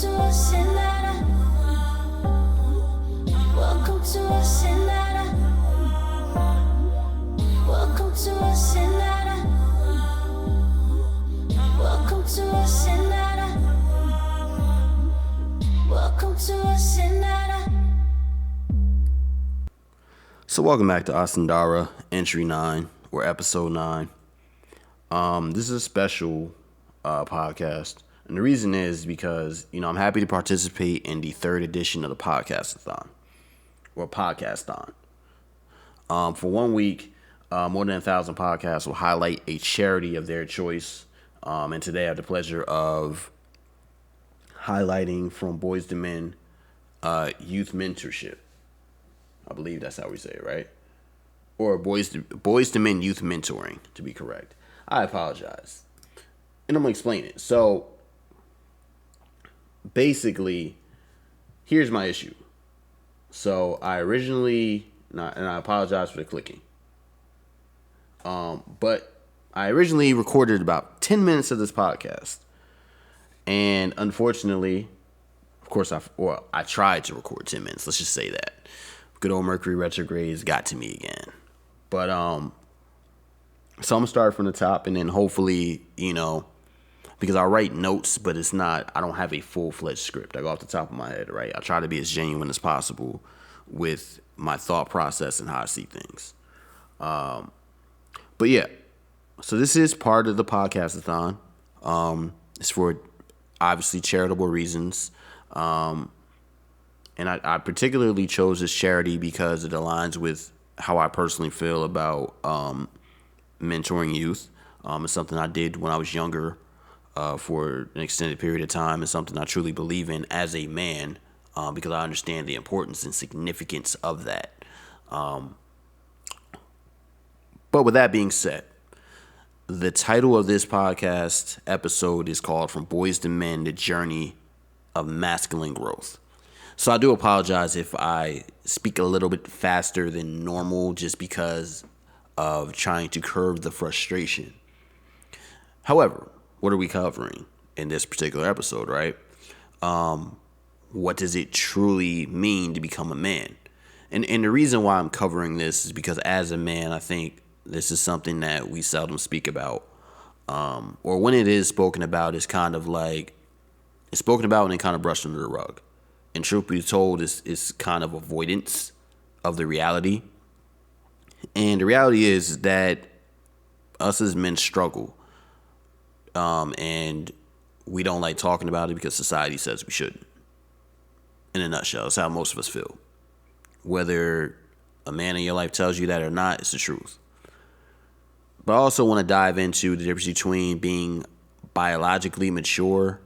to ASCENDARA. Welcome to ASCENDARA. Welcome to ASCENDARA. Welcome to ASCENDARA. Welcome to ASCENDARA. So welcome back to ASCENDARA, entry 9 or episode 9. This is a special podcast, and the reason is because I'm happy to participate in the 3rd edition of the Podcasthon or Podcasthon. For 1 week, more than 1,000 podcasts will highlight a charity of their choice, and today I have the pleasure of highlighting from Boys to Men Youth Mentorship. I believe that's how we say it, right? Or Boys to Men Youth Mentoring, to be correct. I apologize. And I'm going to explain it. So, basically, here's my issue. So, I apologize for the clicking. But I originally recorded about 10 minutes of this podcast. And unfortunately, of course, I tried to record 10 minutes. Let's just say that. Good old Mercury retrogrades got to me again. But, so I'm going to start from the top and then hopefully, because I write notes, but I don't have a full-fledged script. I go off the top of my head, right? I try to be as genuine as possible with my thought process and how I see things. But yeah, so this is part of the Podcastathon. It's for obviously charitable reasons. And I particularly chose this charity because it aligns with how I personally feel about mentoring youth. It's something I did when I was younger for an extended period of time. It's something I truly believe in as a man because I understand the importance and significance of that. But with that being said, the title of this podcast episode is called From Boys to Men, The Journey of Masculine Growth. So I do apologize if I speak a little bit faster than normal just because of trying to curb the frustration. However, what are we covering in this particular episode, right? What does it truly mean to become a man? And the reason why I'm covering this is because as a man, I think this is something that we seldom speak about. Or when it is spoken about, it's kind of like, it's spoken about and then kind of brushed under the rug. And truth be told, is kind of avoidance of the reality. And the reality is that us as men struggle. And we don't like talking about it because society says we shouldn't. In a nutshell, that's how most of us feel. Whether a man in your life tells you that or not, it's the truth. But I also want to dive into the difference between being biologically mature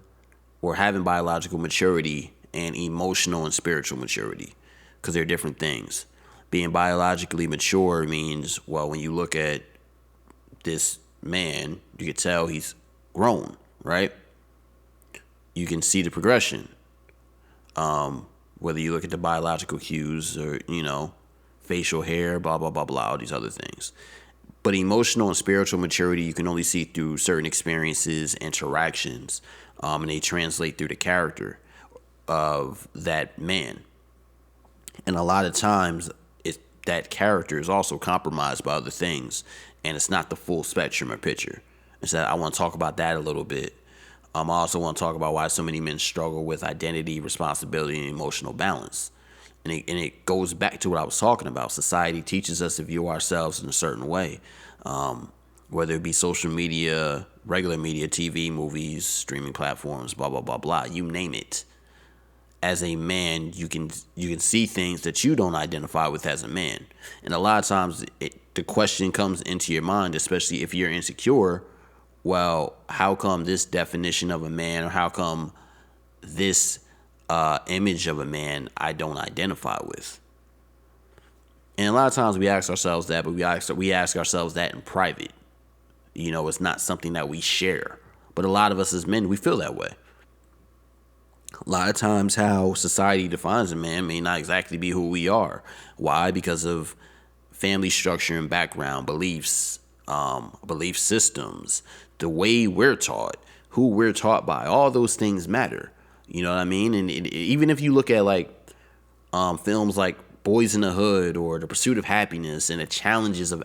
or having biological maturity and emotional and spiritual maturity, because they're different things. Being biologically mature means, well, when you look at this man, you can tell he's grown, right? You can see the progression. Whether you look at the biological cues or, facial hair, blah, blah, blah, blah, all these other things. But emotional and spiritual maturity, you can only see through certain experiences, interactions, and they translate through the character of that man. And a lot of times that character is also compromised by other things, and it's not the full spectrum or picture. And so I want to talk about that a little bit. I also want to talk about why so many men struggle with identity, responsibility, and emotional balance. And it goes back to what I was talking about. Society teaches us to view ourselves in a certain way, whether it be social media, regular media, TV, movies, streaming platforms, blah, blah, blah, blah, you name it. As a man, you can see things that you don't identify with as a man. And a lot of times the question comes into your mind, especially if you're insecure, well, how come this definition of a man, or how come this image of a man I don't identify with? And a lot of times we ask ourselves that, but we ask ourselves that in private. It's not something that we share. But a lot of us as men, we feel that way. A lot of times how society defines a man may not exactly be who we are. Why? Because of family structure and background, beliefs, belief systems, the way we're taught, who we're taught by. All those things matter. You know what I mean? And even if you look at like films like Boys in the Hood or The Pursuit of Happiness and the challenges of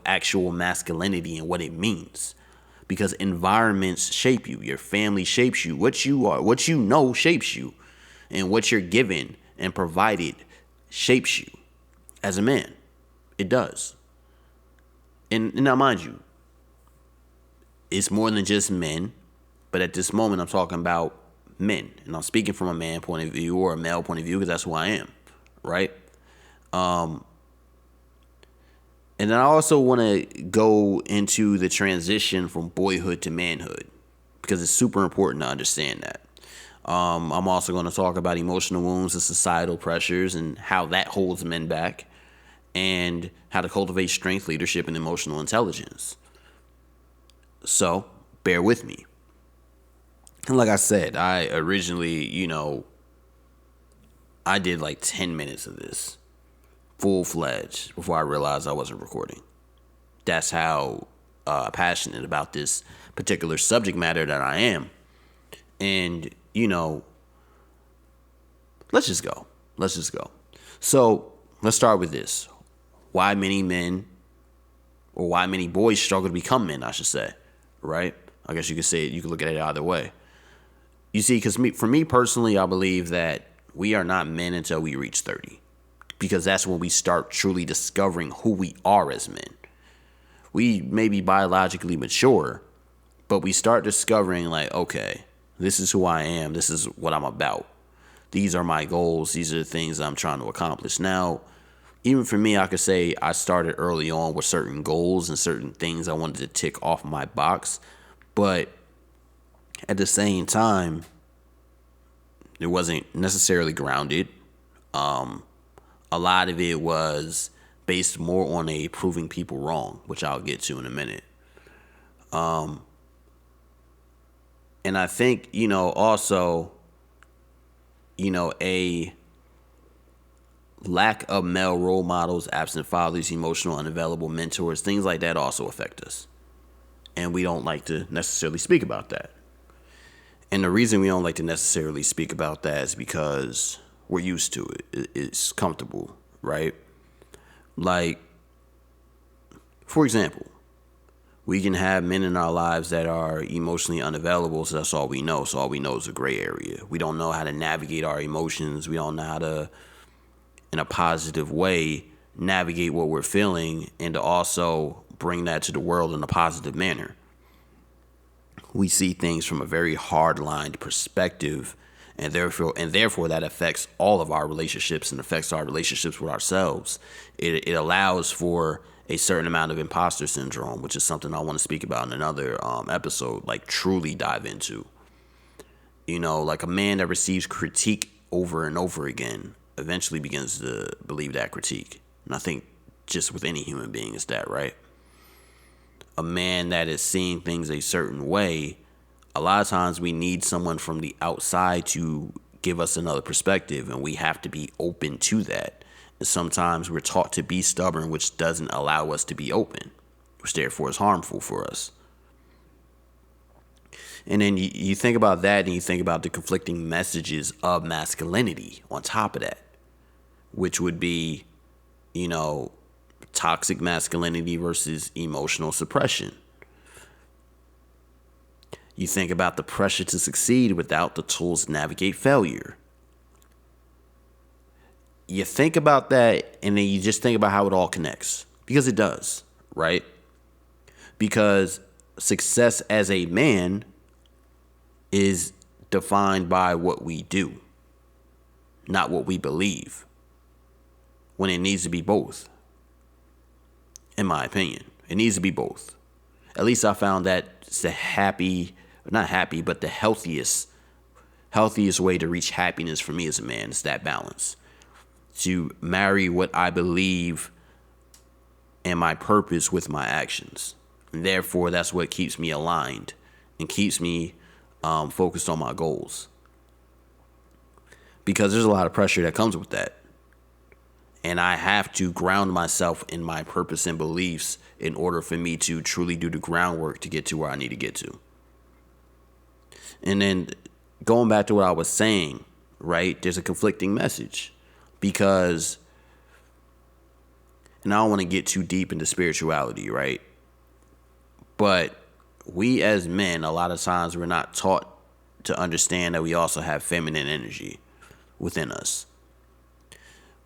actual masculinity and what it means. Because environments shape you. Your family shapes you. What you are, what you know shapes you. And what you're given and provided shapes you as a man. It does. And now, mind you, it's more than just men. But at this moment, I'm talking about men. And I'm speaking from a man point of view or a male point of view because that's who I am. Right? And then I also want to go into the transition from boyhood to manhood because it's super important to understand that. I'm also going to talk about emotional wounds and societal pressures and how that holds men back and how to cultivate strength, leadership, and emotional intelligence. So bear with me. And like I said, I originally, I did like 10 minutes of this. Full-fledged before I realized I wasn't recording. That's how passionate about this particular subject matter that I am. And, let's just go. So let's start with this. Why many men or why many boys struggle to become men, I should say, right? I guess you could say it, you could look at it either way. You see, because for me personally, I believe that we are not men until we reach 30. Because that's when we start truly discovering who we are as men. We may be biologically mature, but we start discovering like, okay, this is who I am. This is what I'm about. These are my goals. These are the things I'm trying to accomplish. Now, even for me, I could say I started early on with certain goals and certain things I wanted to tick off my box. But at the same time, it wasn't necessarily grounded. A lot of it was based more on a proving people wrong, which I'll get to in a minute. And I think, also, a lack of male role models, absent fathers, emotional, unavailable mentors, things like that also affect us. And we don't like to necessarily speak about that. And the reason we don't like to necessarily speak about that is because we're used to it. It's comfortable, right? Like, for example, we can have men in our lives that are emotionally unavailable, so that's all we know. So all we know is a gray area. We don't know how to navigate our emotions. We don't know how to, in a positive way, navigate what we're feeling and to also bring that to the world in a positive manner. We see things from a very hard-lined perspective. And therefore, that affects all of our relationships and affects our relationships with ourselves. It allows for a certain amount of imposter syndrome, which is something I want to speak about in another episode, like truly dive into. Like a man that receives critique over and over again eventually begins to believe that critique. And I think just with any human being is that, right? A man that is seeing things a certain way, a lot of times we need someone from the outside to give us another perspective, and we have to be open to that. And sometimes we're taught to be stubborn, which doesn't allow us to be open, which therefore is harmful for us. And then you think about that, and you think about the conflicting messages of masculinity on top of that, which would be, toxic masculinity versus emotional suppression. You think about the pressure to succeed without the tools to navigate failure. You think about that, and then you just think about how it all connects. Because it does, right? Because success as a man is defined by what we do, not what we believe, when it needs to be both. In my opinion, it needs to be both. At least I found that it's the the healthiest way to reach happiness for me as a man is that balance. To marry what I believe and my purpose with my actions. And therefore, that's what keeps me aligned and keeps me focused on my goals. Because there's a lot of pressure that comes with that. And I have to ground myself in my purpose and beliefs in order for me to truly do the groundwork to get to where I need to get to. And then going back to what I was saying, right? There's a conflicting message because, and I don't want to get too deep into spirituality, right? But we as men, a lot of times we're not taught to understand that we also have feminine energy within us.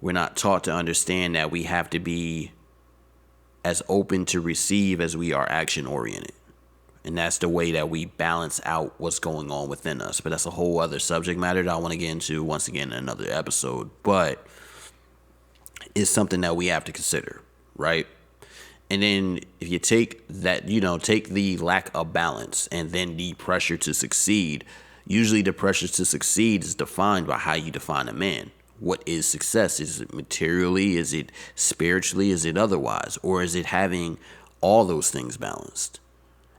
We're not taught to understand that we have to be as open to receive as we are action oriented. And that's the way that we balance out what's going on within us. But that's a whole other subject matter that I want to get into once again in another episode. But it's something that we have to consider, right? And then if you take that, take the lack of balance and then the pressure to succeed, usually the pressure to succeed is defined by how you define a man. What is success? Is it materially? Is it spiritually? Is it otherwise? Or is it having all those things balanced?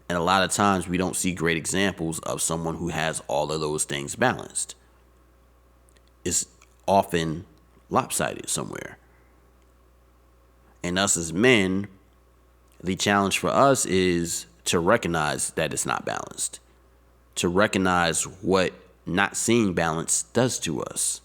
And a lot of times we don't see great examples of someone who has all of those things balanced. It's often lopsided somewhere. And us as men, the challenge for us is to recognize that it's not balanced. To recognize what not seeing balance does to us.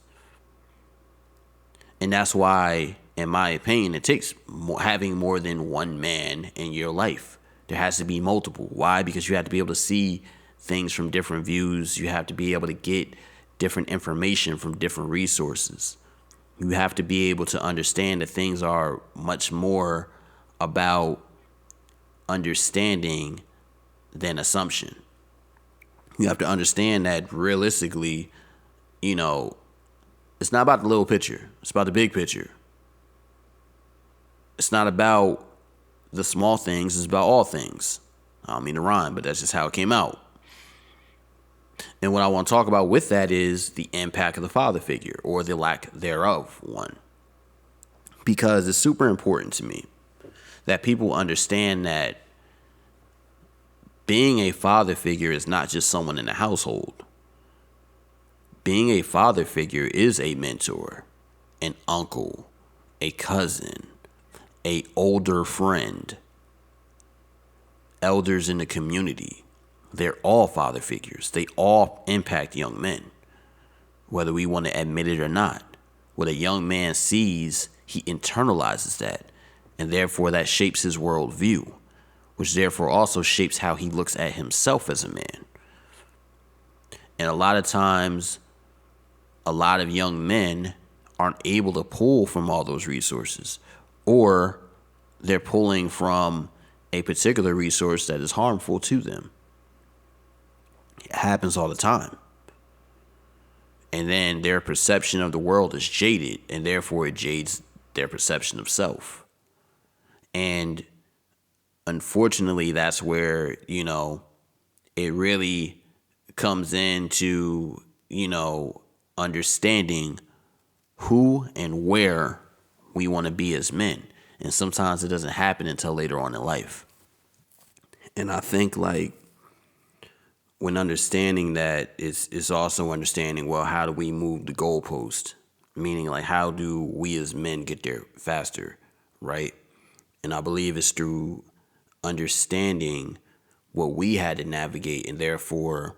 And that's why, in my opinion, it takes having more than one man in your life. There has to be multiple. Why? Because you have to be able to see things from different views. You have to be able to get different information from different resources. You have to be able to understand that things are much more about understanding than assumption. You have to understand that realistically, it's not about the little picture. It's about the big picture. It's not about the small things. It's about all things. I don't mean to rhyme, but that's just how it came out. And what I want to talk about with that is the impact of the father figure, or the lack thereof one. Because it's super important to me that people understand that being a father figure is not just someone in the household. Being a father figure is a mentor, an uncle, a cousin, a older friend, elders in the community. They're all father figures. They all impact young men, whether we want to admit it or not. What a young man sees, he internalizes that, and therefore that shapes his worldview, which therefore also shapes how he looks at himself as a man. And a lot of times, a lot of young men aren't able to pull from all those resources, or they're pulling from a particular resource that is harmful to them. It happens all the time. And then their perception of the world is jaded, and therefore it jades their perception of self. And unfortunately, that's where, it really comes into, understanding who and where we want to be as men. And sometimes it doesn't happen until later on in life. And I think when understanding that, it's also understanding, well, how do we move the goalpost? Meaning, how do we as men get there faster, right? And I believe it's through understanding what we had to navigate, and therefore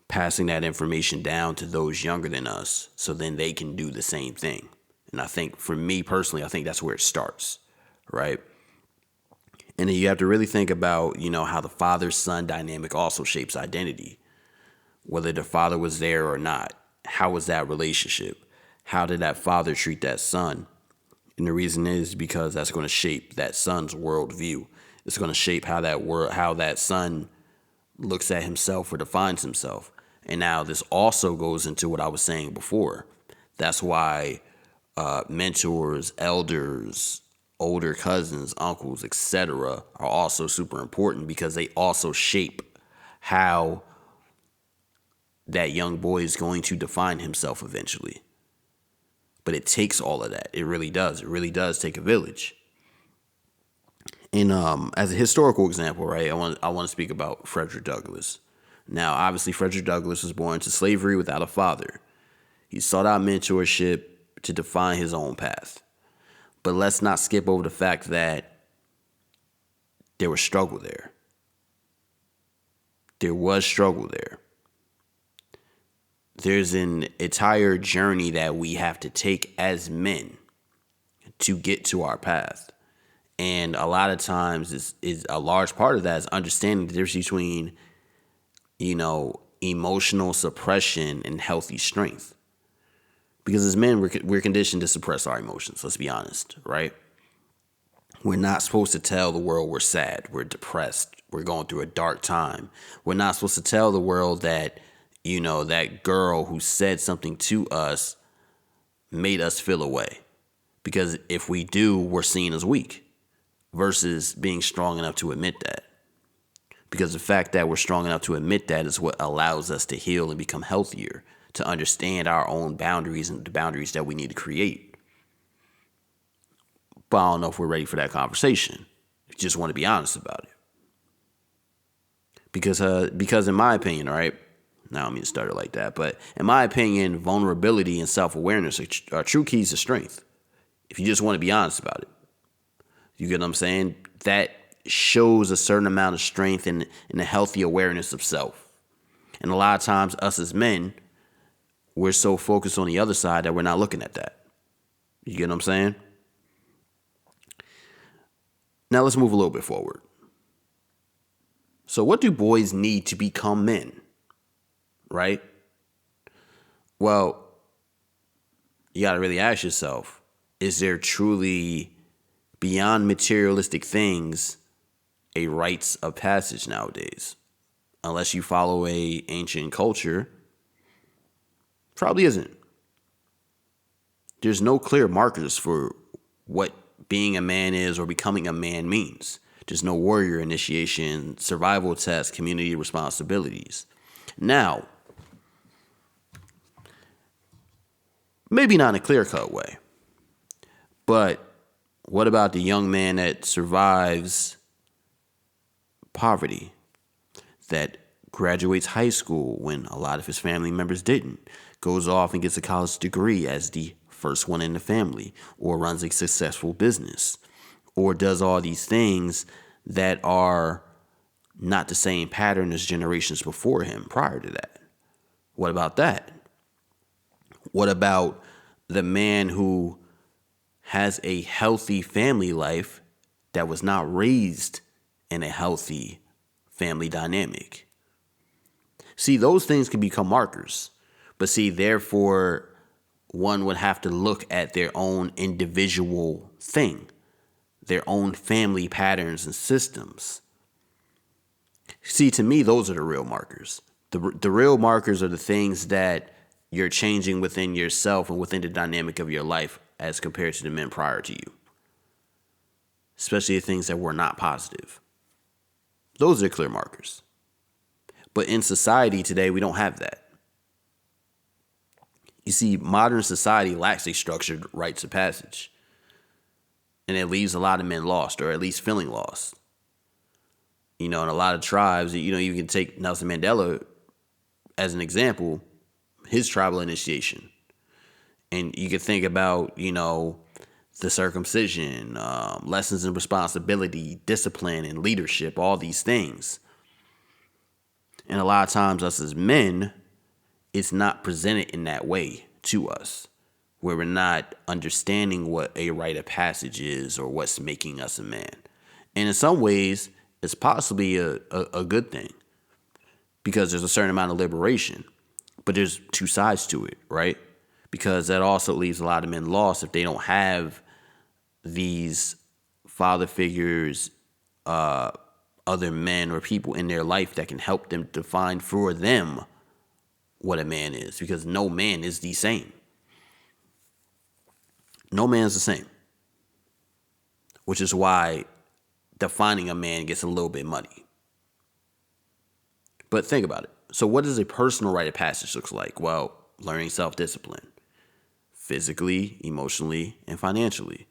passing that information down to those younger than us, so then they can do the same thing. And I think, for me personally, I think that's where it starts, right? And then you have to really think about, how the father-son dynamic also shapes identity. Whether the father was there or not, how was that relationship? How did that father treat that son? And the reason is because that's going to shape that son's worldview. It's going to shape how that son looks at himself or defines himself. And now this also goes into what I was saying before. That's why mentors, elders, older cousins, uncles, etc. are also super important, because they also shape how that young boy is going to define himself eventually. But it takes all of that. It really does. It really does take a village. And as a historical example, right, I want to speak about Frederick Douglass. Now, obviously, Frederick Douglass was born into slavery without a father. He sought out mentorship to define his own path. But let's not skip over the fact that there was struggle there. There was struggle there. there's an entire journey that we have to take as men to get to our path. And a lot of times is a large part of that is understanding the difference between, emotional suppression and healthy strength. Because as men, we're conditioned to suppress our emotions. Let's be honest, right? We're not supposed to tell the world we're sad, we're depressed, we're going through a dark time. We're not supposed to tell the world that, that girl who said something to us made us feel away. Because if we do, we're seen as weak versus being strong enough to admit that. Because the fact that we're strong enough to admit that is what allows us to heal and become healthier, to understand our own boundaries and the boundaries that we need to create. But I don't know if we're ready for that conversation. I just want to be honest about it. Because in my opinion, right, now I don't mean to start it like that, but in my opinion, vulnerability and self-awareness are true keys to strength. If you just want to be honest about it. You get what I'm saying? That shows a certain amount of strength and a healthy awareness of self. And a lot of times, us as men, we're so focused on the other side that we're not looking at that. You get what I'm saying? Now let's move a little bit forward. So what do boys need to become men? Right? Well, you got to really ask yourself, is there truly, beyond materialistic things, a rites of passage nowadays? Unless you follow a ancient culture, probably isn't. There's no clear markers for what being a man is or becoming a man means. There's no warrior initiation, survival test, community responsibilities. Now, maybe not in a clear-cut way, but what about the young man that survives poverty, that graduates high school when a lot of his family members didn't, goes off and gets a college degree as the first one in the family, or runs a successful business, or does all these things that are not the same pattern as generations before him prior to that? What about that? What about the man who has a healthy family life that was not raised in a healthy family dynamic? See, those things can become markers. But see, therefore, one would have to look at their own individual thing, their own family patterns and systems. See, to me, those are the real markers. The real markers are the things that you're changing within yourself and within the dynamic of your life as compared to the men prior to you. Especially the things that were not positive. Those are clear markers. But in society today, we don't have that. You see, modern society lacks a structured rites of passage. And it leaves a lot of men lost, or at least feeling lost. In a lot of tribes, you can take Nelson Mandela as an example, his tribal initiation. And you can think about, the circumcision, lessons in responsibility, discipline, and leadership, all these things. And a lot of times us as men, it's not presented in that way to us, where we're not understanding what a rite of passage is or what's making us a man. And in some ways, it's possibly a good thing because there's a certain amount of liberation, but there's two sides to it, right? Because that also leaves a lot of men lost if they don't have these father figures, other men or people in their life that can help them define for them what a man is, because no man is the same. No man is the same. Which is why defining a man gets a little bit muddy. But think about it. So what does a personal rite of passage look like? Well, learning self-discipline, physically, emotionally, and financially.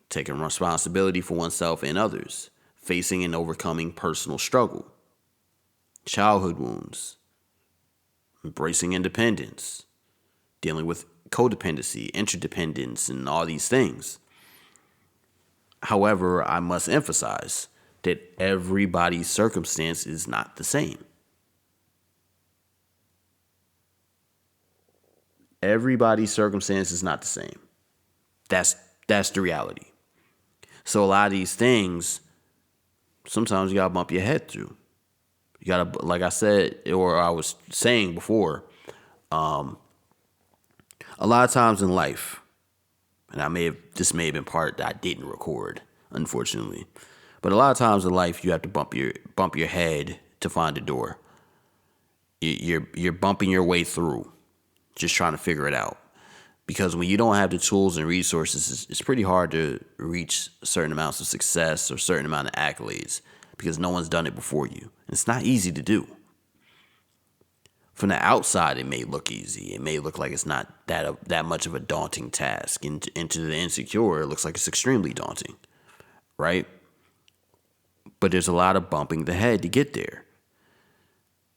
Taking responsibility for oneself and others. Facing and overcoming personal struggle. Childhood wounds. Embracing independence. Dealing with codependency, interdependence, and all these things. However, I must emphasize that everybody's circumstance is not the same. Everybody's circumstance is not the same. That's the reality. So a lot of these things, sometimes you gotta bump your head through. You gotta, like I said, or I was saying before, a lot of times in life, and this may have been part that I didn't record, unfortunately, but a lot of times in life you have to bump your head to find a door. You're bumping your way through, just trying to figure it out. Because when you don't have the tools and resources, it's pretty hard to reach certain amounts of success or certain amount of accolades because no one's done it before you. And it's not easy to do. From the outside, it may look easy. It may look like it's not that much of a daunting task. And to the insecure, it looks like it's extremely daunting, right? But there's a lot of bumping the head to get there.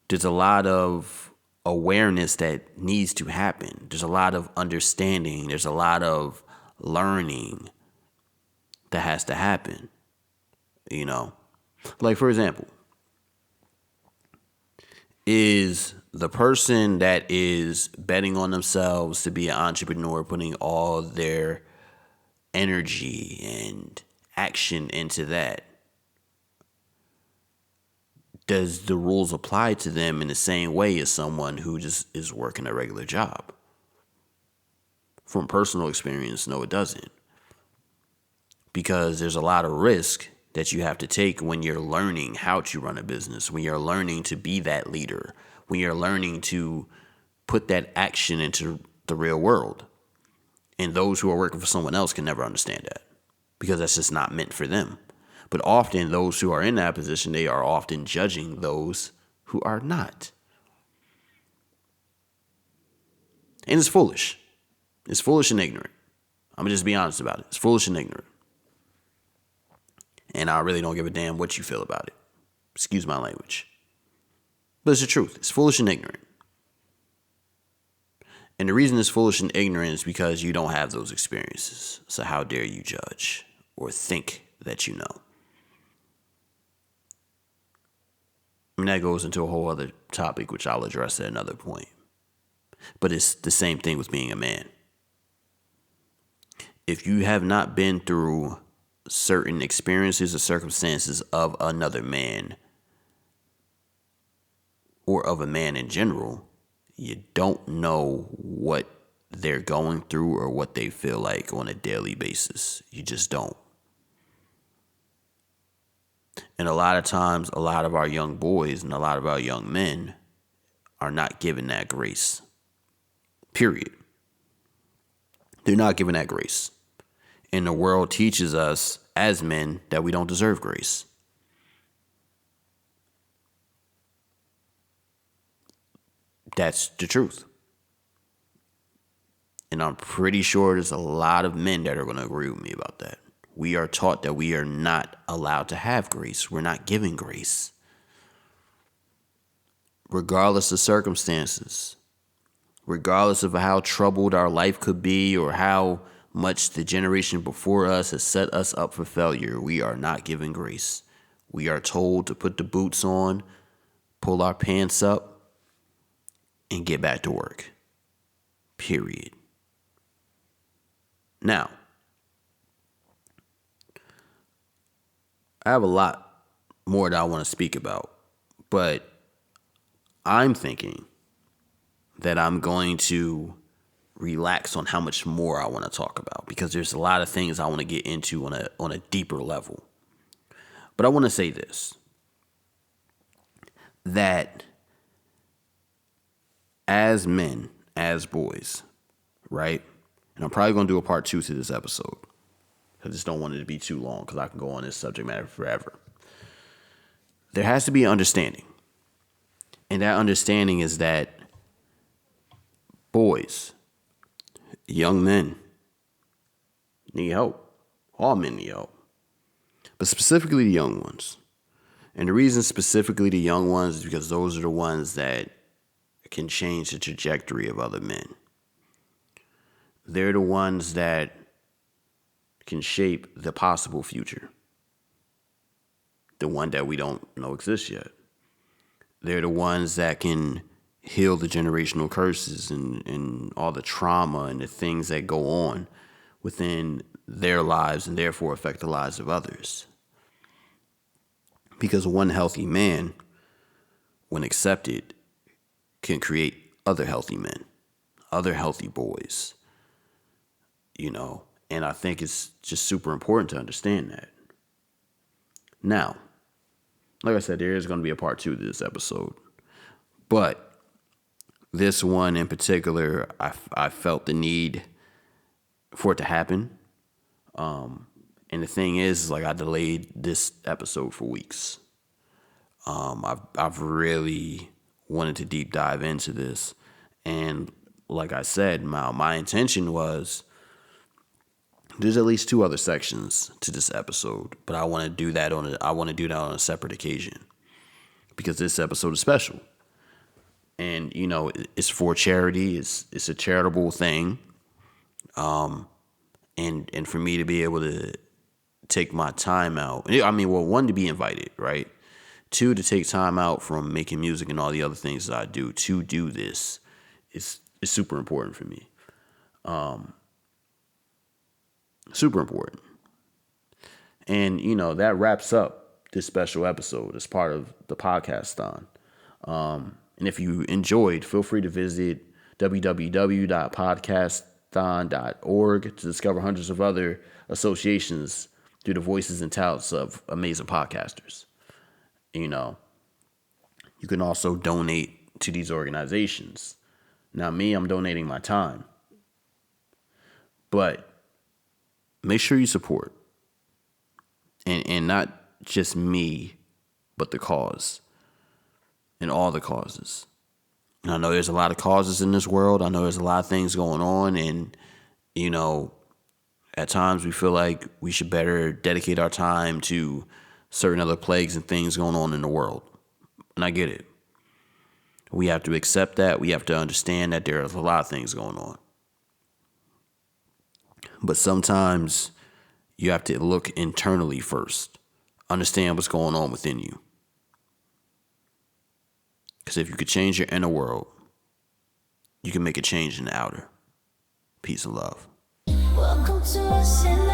There's a lot of awareness that needs to happen. There's a lot of understanding. There's a lot of learning that has to happen. You know, like for example, is the person that is betting on themselves to be an entrepreneur, putting all their energy and action into that, does the rules apply to them in the same way as someone who just is working a regular job? From personal experience, no, it doesn't. Because there's a lot of risk that you have to take when you're learning how to run a business, when you're learning to be that leader, when you're learning to put that action into the real world. And those who are working for someone else can never understand that because that's just not meant for them. But often those who are in that position, they are often judging those who are not. And it's foolish. It's foolish and ignorant. I'm going to just be honest about it. It's foolish and ignorant. And I really don't give a damn what you feel about it. Excuse my language. But it's the truth. It's foolish and ignorant. And the reason it's foolish and ignorant is because you don't have those experiences. So how dare you judge or think that you know? I mean, that goes into a whole other topic, which I'll address at another point. But it's the same thing with being a man. If you have not been through certain experiences or circumstances of another man or of a man in general, you don't know what they're going through or what they feel like on a daily basis. You just don't. And a lot of times, a lot of our young boys and a lot of our young men are not given that grace. Period. They're not given that grace. And the world teaches us as men that we don't deserve grace. That's the truth. And I'm pretty sure there's a lot of men that are going to agree with me about that. We are taught that we are not allowed to have grace. We're not given grace. Regardless of circumstances, regardless of how troubled our life could be or how much the generation before us has set us up for failure, we are not given grace. We are told to put the boots on, pull our pants up, and get back to work. Period. Now, I have a lot more that I want to speak about, but I'm thinking that I'm going to relax on how much more I want to talk about because there's a lot of things I want to get into on a deeper level. But I want to say this, that as men, as boys, right? And I'm probably going to do a part 2 to this episode. I just don't want it to be too long because I can go on this subject matter forever. There has to be an understanding. And that understanding is that boys, young men need help. All men need help. But specifically the young ones. And the reason specifically the young ones is because those are the ones that can change the trajectory of other men. They're the ones that can shape the possible future. The one that we don't know exists yet. They're the ones that can heal the generational curses and all the trauma and the things that go on within their lives and therefore affect the lives of others. Because one healthy man, when accepted, can create other healthy men, other healthy boys, and I think it's just super important to understand that. Now, like I said, there is going to be a part 2 to this episode, but this one in particular, I felt the need for it to happen. And the thing is, like, I delayed this episode for weeks. I've really wanted to deep dive into this, and like I said, my intention was there's at least 2 other sections to this episode, but I want to do that on a separate occasion because this episode is special. And, it's for charity. It's a charitable thing. And for me to be able to take my time out. One, to be invited, right? 2, to take time out from making music and all the other things that I do to do this is super important for me. Super important. And, that wraps up this special episode as part of the Podcasthon. And if you enjoyed, feel free to visit www.podcasthon.org to discover hundreds of other associations through the voices and talents of amazing podcasters. You can also donate to these organizations. Now, me, I'm donating my time. But make sure you support. And not just me, but the cause. And all the causes. And I know there's a lot of causes in this world. I know there's a lot of things going on. And, at times we feel like we should better dedicate our time to certain other plagues and things going on in the world. And I get it. We have to accept that. We have to understand that there are a lot of things going on. But sometimes you have to look internally first. Understand what's going on within you. Because if you could change your inner world, you can make a change in the outer. Peace and love. Welcome to ASCENDARA.